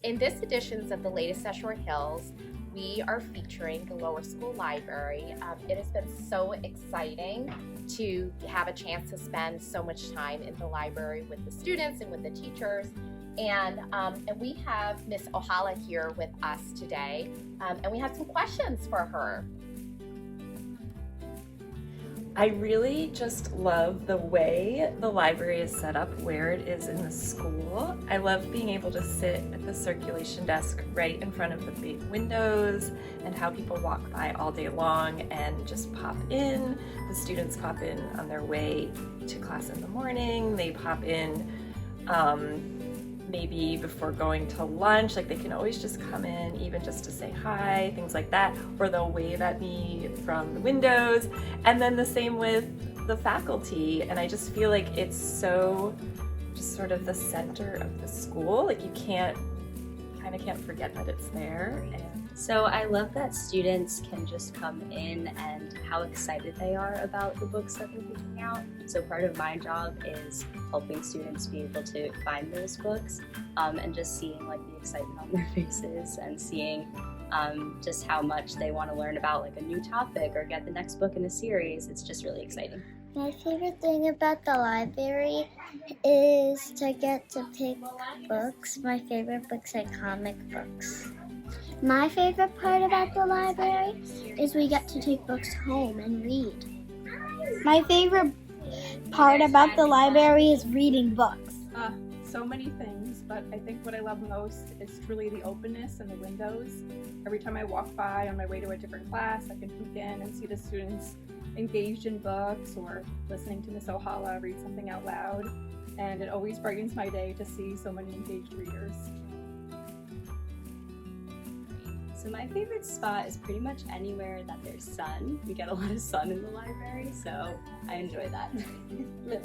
In this edition of the latest at Short Hills, we are featuring the lower school library. It has been so exciting to have a chance to spend so much time in the library with the students and with the teachers. And we have Miss Ohala here with us today, and we have some questions for her. I really just love the way the library is set up, where it is in the school. I love being able to sit at the circulation desk right in front of the big windows and how people walk by all day long and just pop in. The students pop in on their way to class in the morning. They pop in maybe before going to lunch, like they can always just come in even just to say hi, things like that, or they'll wave at me from the windows. And then the same with the faculty, and I just feel like it's so just sort of the center of the school, like you kind of can't forget that it's there. So I love that students can just come in and how excited they are about the books that they're picking out. So part of my job is helping students be able to find those books and just seeing like the excitement on their faces and seeing just how much they want to learn about like a new topic or get the next book in a series. It's just really exciting. My favorite thing about the library is to get to pick books. My favorite books are comic books. My favorite part about the library is we get to take books home and read. My favorite part about the library is reading books. So many things, but I think what I love most is truly the openness and the windows. Every time I walk by on my way to a different class, I can peek in and see the students engaged in books or listening to Miss Ohala read something out loud. And it always brightens my day to see so many engaged readers. So my favorite spot is pretty much anywhere that there's sun. We get a lot of sun in the library, so I enjoy that.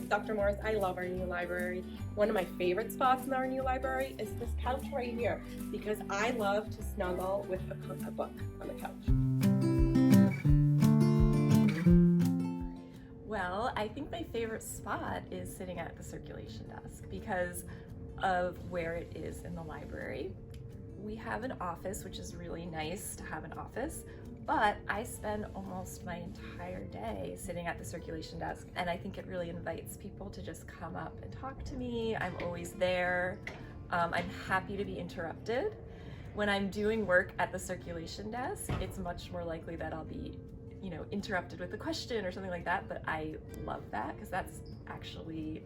Dr. Morris, I love our new library. One of my favorite spots in our new library is this couch right here, because I love to snuggle with a book on the couch. Well, I think my favorite spot is sitting at the circulation desk because of where it is in the library. We have an office, which is really nice to have an office, but I spend almost my entire day sitting at the circulation desk, and I think it really invites people to just come up and talk to me. I'm always there. I'm happy to be interrupted. When I'm doing work at the circulation desk, it's much more likely that I'll be interrupted with a question or something like that, but I love that because that's actually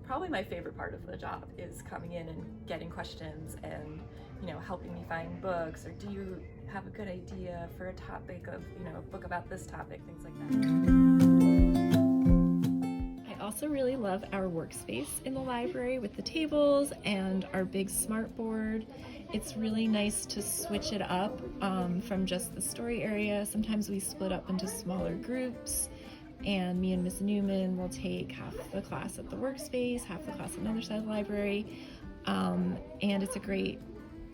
probably my favorite part of the job, is coming in and getting questions and helping me find books, or do you have a good idea for a topic of a book about this topic, things like that. I also really love our workspace in the library with the tables and our big smart board. It's really nice to switch it up from just the story area. Sometimes we split up into smaller groups, and me and Miss Newman will take half the class at the workspace, half the class on the other side of the library, and it's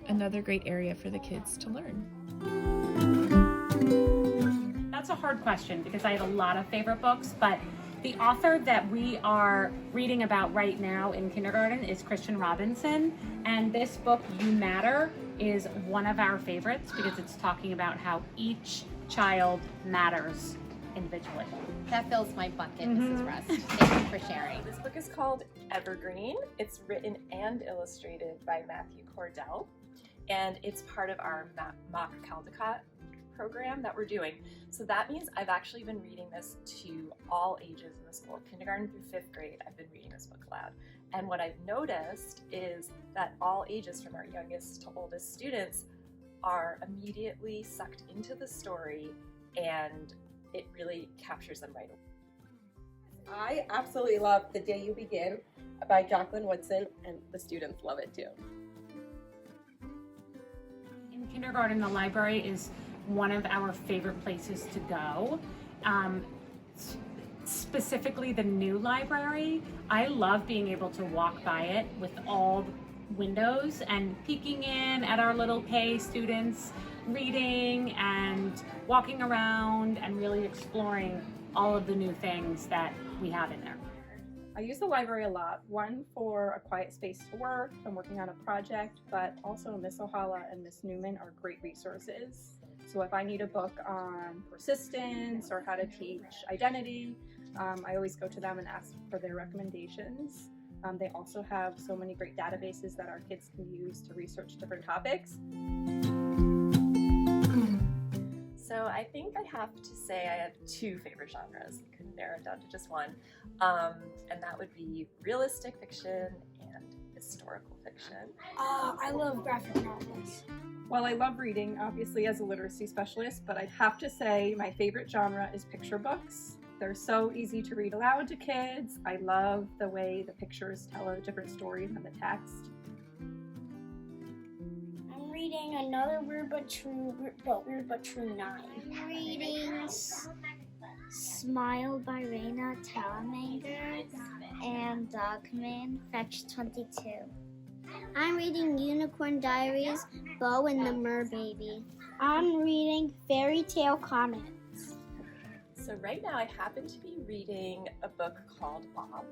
another great area for the kids to learn. That's a hard question because I have a lot of favorite books, but the author that we are reading about right now in kindergarten is Christian Robinson, and this book, You Matter, is one of our favorites because it's talking about how each child matters individually. That fills my bucket, Mrs. Rust. Thank you for sharing. This book is called Evergreen. It's written and illustrated by Matthew Cordell, and it's part of our mock Caldecott program that we're doing. So that means I've actually been reading this to all ages in the school, kindergarten through 5th grade. I've been reading this book aloud. And what I've noticed is that all ages, from our youngest to oldest students, are immediately sucked into the story, and it really captures them right away. I absolutely love The Day You Begin by Jacqueline Woodson, and the students love it too. In kindergarten, the library is one of our favorite places to go. Specifically the new library, I love being able to walk by it with all the windows and peeking in at our little K students reading and walking around and really exploring all of the new things that we have in there. I use the library a lot. One, for a quiet space to work, if I'm working on a project, but also Miss Ohala and Miss Newman are great resources. So if I need a book on persistence or how to teach identity, I always go to them and ask for their recommendations. They also have so many great databases that our kids can use to research different topics. So I think I have to say I have two favorite genres. I couldn't narrow it down to just one. And that would be realistic fiction and historical fiction. I love graphic novels. Well, I love reading, obviously, as a literacy specialist, but I'd have to say my favorite genre is picture books. They're so easy to read aloud to kids. I love the way the pictures tell a different story than the text. I'm reading another Weird But True 9. I'm reading Smile by Raina Telemanger and Dogman Fetch 22. I'm reading Unicorn Diaries, Bo and the Merbaby. I'm reading Fairy Tale Comics. So right now I happen to be reading a book called Bob.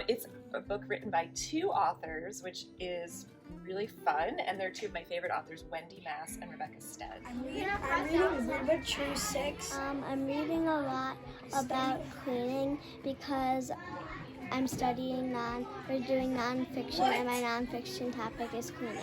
It's a book written by two authors, which is really fun, and they're two of my favorite authors, Wendy Mass and Rebecca Stead. I'm reading Weird But True 6. I'm reading a lot about cleaning because I'm studying we're doing nonfiction, and my nonfiction topic is cleaning.